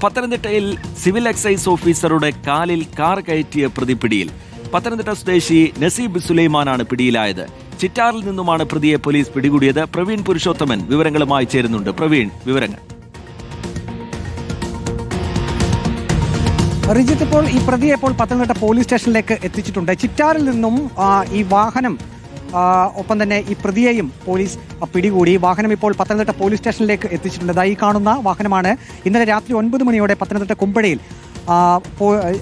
പത്തനംതിട്ടയിൽ civil excise ഓഫീസറുടെ കാലിൽ കാർ കയറ്റിയ പ്രതി പിടിയിൽ. പത്തനംതിട്ട സ്വദേശി നസീബ് സുലൈമാനാണ് പിടിയിലായത്. ചിറ്റാറിൽ നിന്നുമാണ് പ്രതിയെ പോലീസ് പിടികൂടിയത്. പ്രവീൺ പുരുഷോത്തമൻ വിവരങ്ങളുമായി ചേരുന്നുണ്ട്. പ്രവീൺ, വിവരങ്ങൾ. റിജിത്ത്, ഇപ്പോൾ ഈ പ്രതിയെ ഇപ്പോൾ പത്തനംതിട്ട പോലീസ് സ്റ്റേഷനിലേക്ക് എത്തിച്ചിട്ടുണ്ട്. ചിറ്റാറിൽ നിന്നും ഈ വാഹനം ഒപ്പം തന്നെ ഈ പ്രതിയെയും പോലീസ് പിടികൂടി. വാഹനം ഇപ്പോൾ പത്തനംതിട്ട പോലീസ് സ്റ്റേഷനിലേക്ക് എത്തിച്ചിട്ടുണ്ട്. ഈ കാണുന്ന വാഹനമാണ് ഇന്നലെ രാത്രി 9 മണിയോടെ പത്തനംതിട്ട കുമ്പഴയിൽ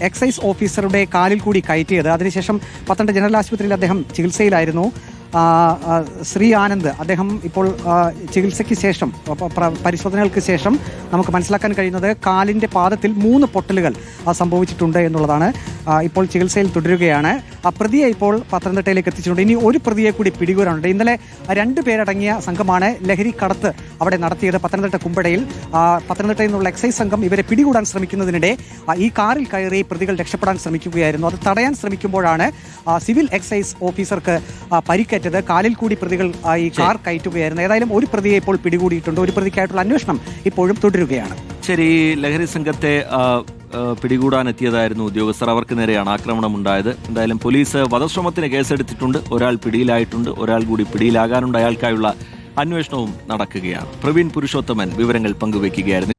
എക്സൈസ് ഓഫീസറുടെ കാലിൽ കൂടി കയറ്റിയത്. അതിനുശേഷം പത്തനംതിട്ട ജനറൽ ആശുപത്രിയിൽ അദ്ദേഹം ചികിത്സയിലായിരുന്നു. ശ്രീ ആനന്ദ്, അദ്ദേഹം ഇപ്പോൾ ചികിത്സയ്ക്ക് ശേഷം, പരിശോധനകൾക്ക് ശേഷം നമുക്ക് മനസ്സിലാക്കാൻ കഴിയുന്നത് കാലിൻ്റെ പാദത്തിൽ 3 പൊട്ടലുകൾ സംഭവിച്ചിട്ടുണ്ട് എന്നുള്ളതാണ്. ഇപ്പോൾ ചികിത്സയിൽ തുടരുകയാണ്. പ്രതിയെ ഇപ്പോൾ പത്തനംതിട്ടയിലേക്ക് എത്തിച്ചിട്ടുണ്ട്. ഇനി ഒരു പ്രതിയെ കൂടി പിടികൂടാനുണ്ട്. ഇന്നലെ 2 പേരടങ്ങിയ സംഘമാണ് ലഹരി കടത്ത് അവിടെ നടത്തിയത് പത്തനംതിട്ട കുമ്പഴയിൽ. പത്തനംതിട്ടയിൽ നിന്നുള്ള എക്സൈസ് സംഘം ഇവരെ പിടികൂടാൻ ശ്രമിക്കുന്നതിനിടെ ഈ കാറിൽ കയറി പ്രതികൾ രക്ഷപ്പെടാൻ ശ്രമിക്കുകയായിരുന്നു. അത് തടയാൻ ശ്രമിക്കുമ്പോഴാണ് സിവിൽ എക്സൈസ് ഓഫീസർക്ക് പരിക്കേറ്റത്. കാലിൽ കൂടി പ്രതികൾ ഈ കാർ കയറ്റുകയായിരുന്നു. ഏതായാലും ഒരു പ്രതിയെ ഇപ്പോൾ പിടികൂടിയിട്ടുണ്ട്. ഒരു പ്രതിക്കായിട്ടുള്ള അന്വേഷണം ഇപ്പോഴും തുടരുകയാണ്. ശരി, ലഹരി സംഘത്തെ പിടികൂടാനെത്തിയതായിരുന്നു ഉദ്യോഗസ്ഥർ. അവർക്ക് നേരെയാണ് ആക്രമണം ഉണ്ടായത്. എന്തായാലും പോലീസ് വധശ്രമത്തിന് കേസെടുത്തിട്ടുണ്ട്. ഒരാൾ പിടിയിലായിട്ടുണ്ട്. ഒരാൾ കൂടി പിടിയിലാകാനുണ്ട്. അയാൾക്കായുള്ള അന്വേഷണവും നടക്കുകയാണ്. പ്രവീൺ പുരുഷോത്തമൻ വിവരങ്ങൾ പങ്കുവയ്ക്കുകയായിരുന്നു.